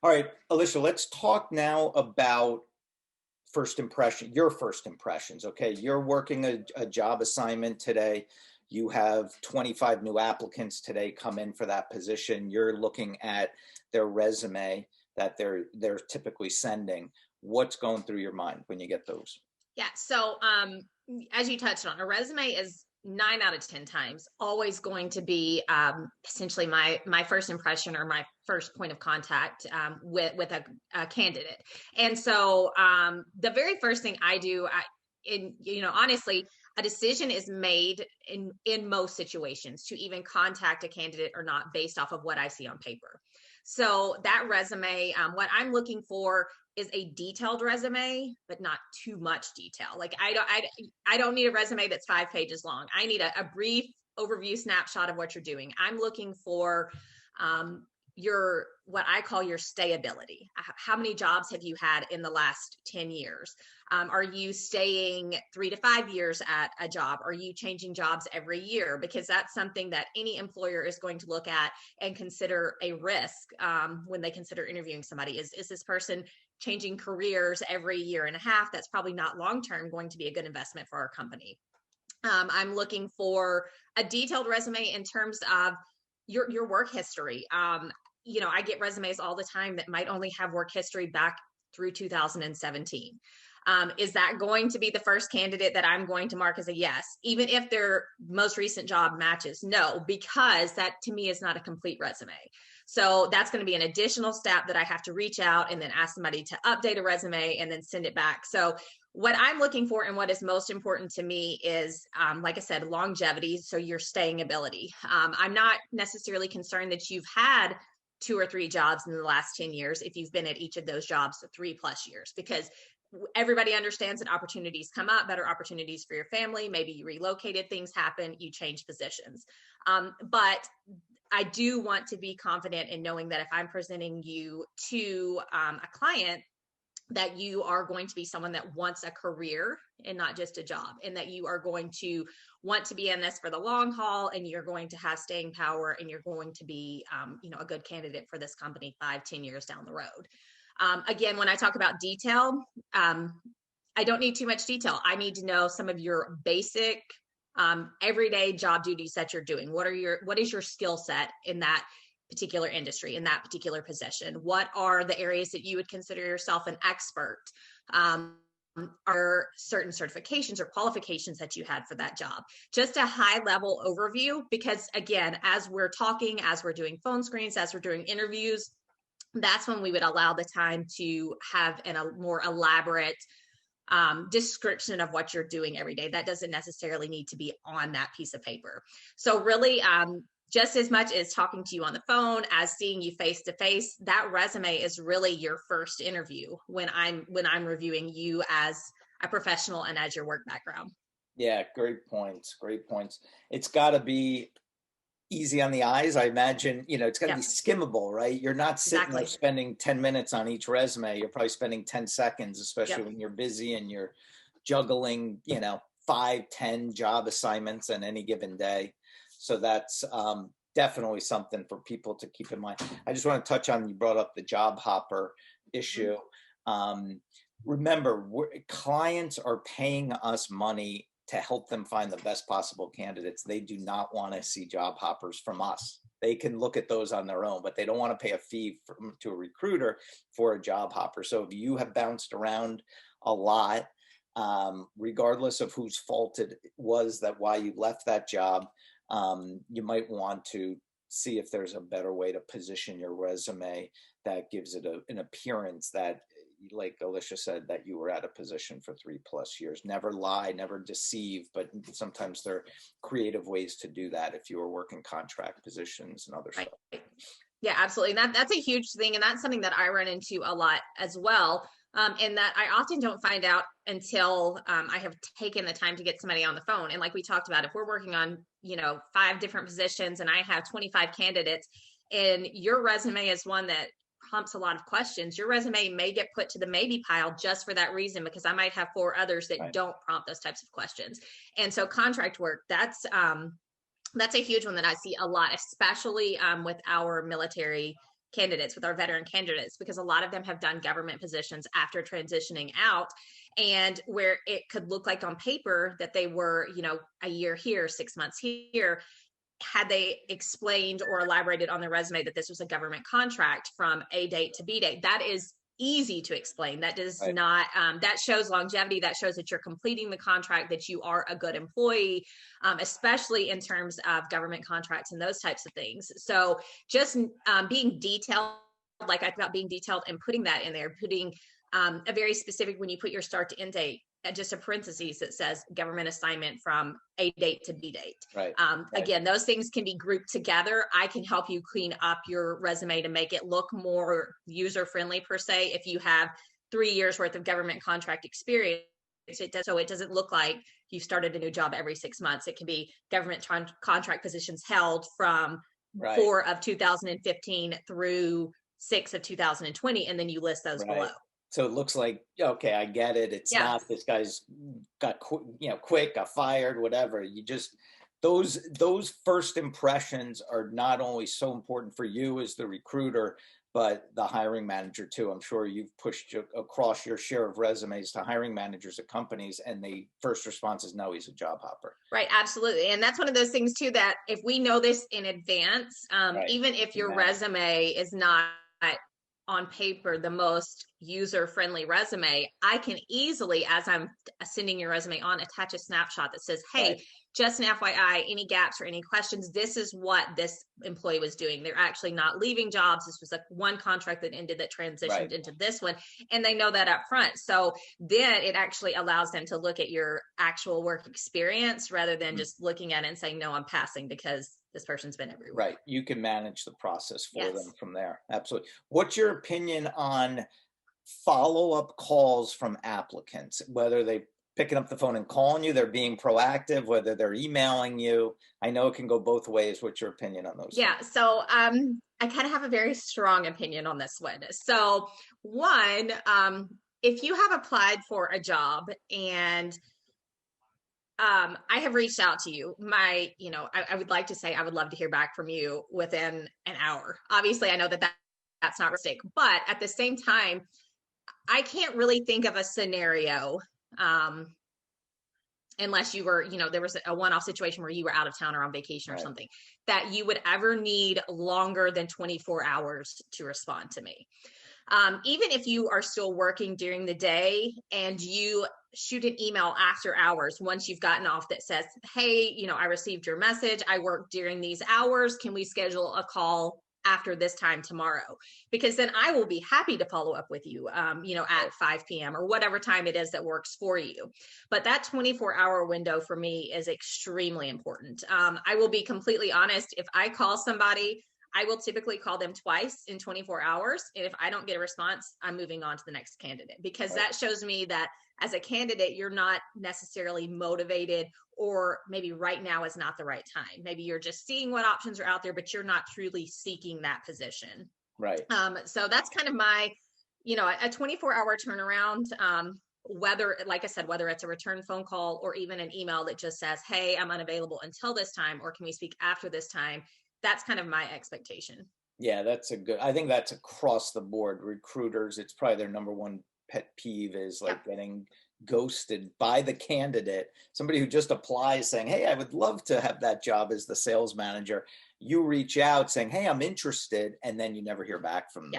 All right, Alysia, let's talk now about your first impressions. Okay, you're working a job assignment today. You have 25 new applicants today come in for that position. You're looking at their resume that they're typically sending. What's going through your mind when you get those? Yeah. So, as you touched on, a resume is 9 out of 10 times always going to be essentially my first impression or my first point of contact with a candidate. And so, the very first thing I do, honestly, a decision is made in most situations to even contact a candidate or not based off of what I see on paper. So that resume, what I'm looking for is a detailed resume, but not too much detail. Like I don't need a resume that's 5 pages long. I need a brief overview snapshot of what you're doing. I'm looking for your what I call your stayability. How many jobs have you had in the last 10 years? Are you staying 3 to 5 years at a job? Are you changing jobs every year? Because that's something that any employer is going to look at and consider a risk when they consider interviewing somebody. Is this person changing careers every year and a half? That's probably not long-term going to be a good investment for our company. I'm looking for a detailed resume in terms of your work history. I get resumes all the time that might only have work history back through 2017. Is that going to be the first candidate that I'm going to mark as a yes, even if their most recent job matches? No, because that to me is not a complete resume. So that's going to be an additional step that I have to reach out and then ask somebody to update a resume and then send it back. So what I'm looking for and what is most important to me is, like I said, longevity. So your staying ability. I'm not necessarily concerned that you've had 2 or 3 jobs in the last 10 years if you've been at each of those jobs 3+ years, because everybody understands that opportunities come up, better opportunities for your family. Maybe you relocated, things happen, you change positions. But I do want to be confident in knowing that if I'm presenting you to a client, that you are going to be someone that wants a career and not just a job, and that you are going to want to be in this for the long haul, and you're going to have staying power, and you're going to be, a good candidate for this company 5-10 years down the road. Again, when I talk about detail, I don't need too much detail. I need to know some of your basic everyday job duties that you're doing. What is your skill set in that particular industry, in that particular position? What are the areas that you would consider yourself an expert? Are certain certifications or qualifications that you had for that job? Just a high level overview, because again, as we're talking, as we're doing phone screens, as we're doing interviews, that's when we would allow the time to have a more elaborate description of what you're doing every day. That doesn't necessarily need to be on that piece of paper. So really, just as much as talking to you on the phone, as seeing you face to face, that resume is really your first interview when I'm reviewing you as a professional and as your work background. Yeah, great points. Great points. It's got to be easy on the eyes. I imagine, it's got to be Yep, skimmable, right? You're not sitting there exactly. spending 10 minutes on each resume. You're probably spending 10 seconds, especially Yep. when you're busy and you're juggling, 5, 10 job assignments on any given day. So that's definitely something for people to keep in mind. I just want to touch on, you brought up the job hopper issue. Remember, clients are paying us money to help them find the best possible candidates. They do not want to see job hoppers from us. They can look at those on their own, but they don't want to pay a fee to a recruiter for a job hopper. So if you have bounced around a lot, regardless of whose fault it was that why you left that job, you might want to see if there's a better way to position your resume that gives it an appearance that, like Alysia said, that you were at a position for 3+ years. Never lie, never deceive, but sometimes there are creative ways to do that if you were working contract positions and other Right. stuff. Yeah, absolutely. That's a huge thing. And that's something that I run into a lot as well. And that I often don't find out until I have taken the time to get somebody on the phone. And like we talked about, if we're working on, 5 different positions and I have 25 candidates and your resume is one that prompts a lot of questions, your resume may get put to the maybe pile just for that reason, because I might have 4 others that Right. don't prompt those types of questions. And so contract work, that's a huge one that I see a lot, especially with our military candidates, with our veteran candidates, because a lot of them have done government positions after transitioning out, and where it could look like on paper that they were, a year here, 6 months here, had they explained or elaborated on their resume that this was a government contract from A date to B date, that is easy to explain. That does Right. not, that shows longevity. That shows that you're completing the contract, that you are a good employee, especially in terms of government contracts and those types of things. So just being detailed, like I thought, being detailed and putting that in there, putting a very specific, when you put your start to end date, just a parentheses that says government assignment from A date to B date. Right. Again, those things can be grouped together. I can help you clean up your resume to make it look more user-friendly per se. If you have 3 years worth of government contract experience, so it doesn't look like you started a new job every 6 months. It can be government contract positions held from 4 of 2015 through 6 of 2020, and then you list those below. So it looks like, okay, I get it. It's not this guy's got, quick, got fired, whatever. You just, those first impressions are not only so important for you as the recruiter, but the hiring manager too. I'm sure you've pushed across your share of resumes to hiring managers at companies, and the first response is, no, he's a job hopper. Right. Absolutely. And that's one of those things too, that if we know this in advance, even if your resume is not on paper the most user-friendly resume, I can easily, as I'm sending your resume on, attach a snapshot that says, hey, just an FYI, any gaps or any questions, this is what this employee was doing. They're actually not leaving jobs. This was like one contract that ended, that transitioned into this one. And they know that up front. So then it actually allows them to look at your actual work experience rather than just looking at it and saying, no, I'm passing because this person's been everywhere. Right. You can manage the process for them from there. Absolutely. What's your opinion on follow-up calls from applicants, whether they picking up the phone and calling you, they're being proactive, whether they're emailing you? I know it can go both ways. What's your opinion on those things? So I kind of have a very strong opinion on this one. So one, if you have applied for a job and I have reached out to you, I would like to say I would love to hear back from you within an hour. Obviously, I know that's not realistic, but at the same time, I can't really think of a scenario unless you were, there was a one-off situation where you were out of town or on vacation or something, that you would ever need longer than 24 hours to respond to me. Even if you are still working during the day and you shoot an email after hours, once you've gotten off, that says, hey, I received your message, I work during these hours, can we schedule a call after this time tomorrow? Because then I will be happy to follow up with you, at 5 p.m. or whatever time it is that works for you. But that 24-hour window for me is extremely important. I will be completely honest. If I call somebody, I will typically call them twice in 24 hours. And if I don't get a response, I'm moving on to the next candidate, because that shows me that as a candidate, you're not necessarily motivated, or maybe right now is not the right time. Maybe you're just seeing what options are out there, but you're not truly seeking that position. Right. So that's kind of my, a 24-hour turnaround. Whether, like I said, whether it's a return phone call or even an email that just says, hey, I'm unavailable until this time, or can we speak after this time? That's kind of my expectation. Yeah, I think that's across the board. Recruiters, it's probably their number one pet peeve is getting ghosted by the candidate. Somebody who just applies saying, hey, I would love to have that job as the sales manager. You reach out saying, hey, I'm interested. And then you never hear back from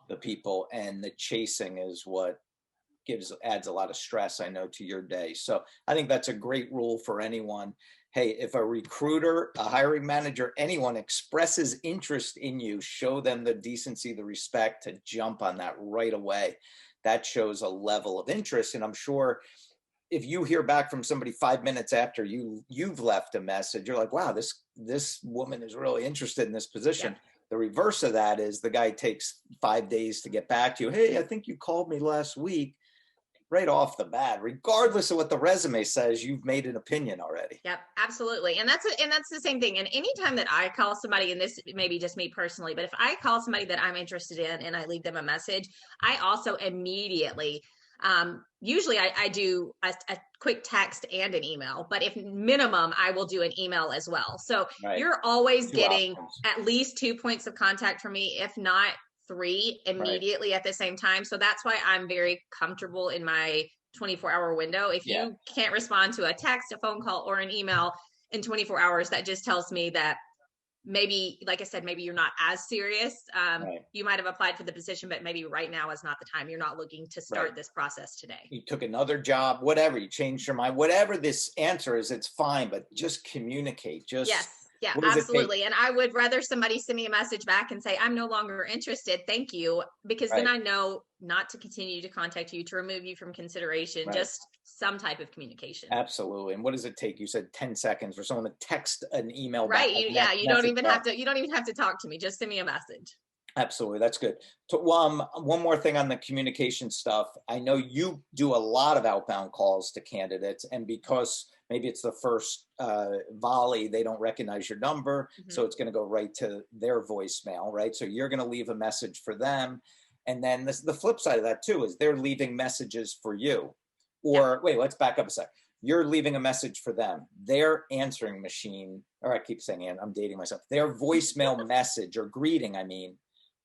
the people. And the chasing is what adds a lot of stress, I know, to your day. So I think that's a great rule for anyone. Hey, if a recruiter, a hiring manager, anyone expresses interest in you, show them the decency, the respect to jump on that right away. That shows a level of interest. And I'm sure if you hear back from somebody 5 minutes after you've left a message, you're like, wow, this woman is really interested in this position. Yeah. The reverse of that is the guy takes 5 days to get back to you. Hey, I think you called me last week. Right off the bat, regardless of what the resume says, you've made an opinion already. Yep, absolutely. And that's the same thing. And anytime that I call somebody, and this may be just me personally, but if I call somebody that I'm interested in and I leave them a message, I also immediately Usually I do a quick text and an email, but if minimum, I will do an email as well. So Right. you're always Two getting options. at least 2 points of contact from me, if not 3 Right. immediately at the same time. So that's why I'm very comfortable in my 24-hour window. If Yeah. you can't respond to a text, a phone call, or an email in 24 hours, that just tells me that maybe, like I said, maybe you're not as serious. Right. You might have applied for the position, but maybe right now is not the time. You're not looking to start Right. this process today. You took another job, whatever, you changed your mind, whatever this answer is, it's fine, but just communicate. Yes. Just Yeah, what does it take? absolutely. And I would rather somebody send me a message back and say, I'm no longer interested. Thank you. Because then Right. I know not to continue to contact you, to remove you from consideration, Right. just some type of communication. Absolutely. And what does it take? You said 10 seconds for someone to text an email back. Right. You don't even have to, you don't even have to talk to me. Just send me a message. Absolutely. That's good. So, one more thing on the communication stuff. I know you do a lot of outbound calls to candidates, and because maybe it's the first volley, they don't recognize your number. Mm-hmm. So it's going to go right to their voicemail, right? So you're going to leave a message for them. And then the flip side of that too is they're leaving messages for you. Or wait, let's back up a sec. You're leaving a message for them. Their answering machine, or I keep saying, I'm dating myself, their voicemail message or greeting, I mean,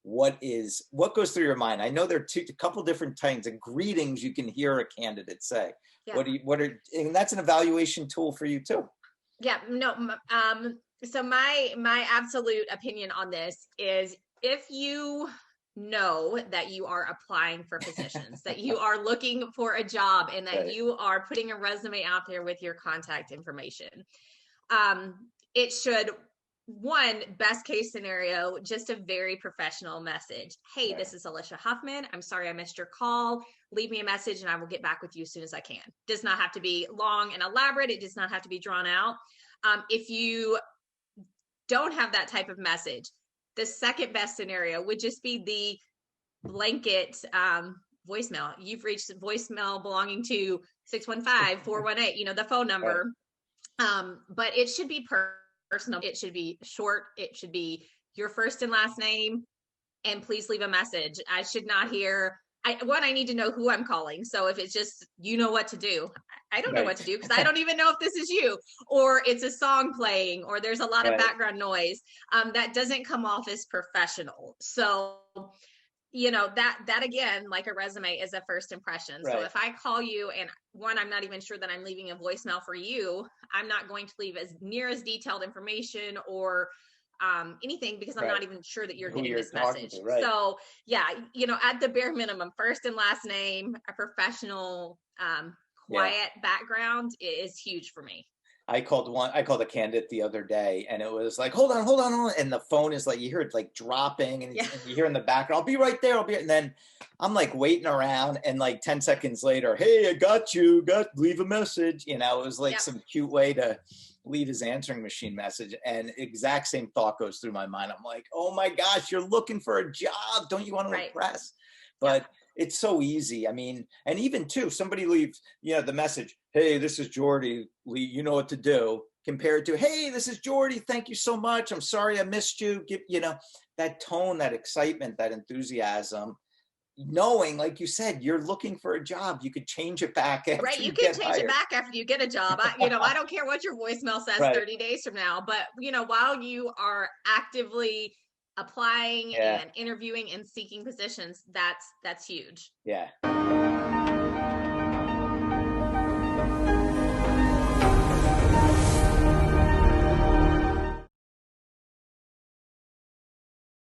what goes through your mind? I know there are a couple different kinds of greetings you can hear a candidate say. Yeah. And that's an evaluation tool for you too. Yeah, no. So my absolute opinion on this is, if you know that you are applying for positions, that you are looking for a job, and that right. you are putting a resume out there with your contact information, it should, one, best case scenario, just a very professional message. Hey, this is Alysia Huffman. I'm sorry I missed your call. Leave me a message and I will get back with you as soon as I can. Does not have to be long and elaborate. It does not have to be drawn out. If you don't have that type of message, the second best scenario would just be the blanket voicemail. You've reached voicemail belonging to 615-418, the phone number. Right. But it should be personal. It should be short. It should be your first and last name, and please leave a message. I should not hear, I need to know who I'm calling. So if it's just, you know what to do, I don't know what to do, because I don't even know if this is you, or it's a song playing, or there's a lot of background noise. That doesn't come off as professional. So, that again, like a resume, is a first impression. So if I call you and one, I'm not even sure that I'm leaving a voicemail for you, I'm not going to leave as near as detailed information or anything, because I'm not even sure that you're getting this message. So at the bare minimum, first and last name, a professional, quiet background is huge for me. I called a candidate the other day, and it was like, hold on. And the phone is like, you hear it like dropping, and you hear in the background, I'll be right there. And then I'm like waiting around, and like 10 seconds later, hey, I got you, leave a message. It was like some cute way to leave his answering machine message. And exact same thought goes through my mind. I'm like, oh my gosh, you're looking for a job. Don't you want to impress? But it's so easy. I mean, and even too, somebody leaves, the message, hey, this is Jordy, Lee, you know what to do, compared to, hey, this is Jordy, thank you so much, I'm sorry I missed you. That tone, that excitement, that enthusiasm, knowing, like you said, you're looking for a job, you could change it back after you can change it back after you get a job. I don't care what your voicemail says 30 days from now, but while you are actively applying and interviewing and seeking positions, that's huge. Yeah.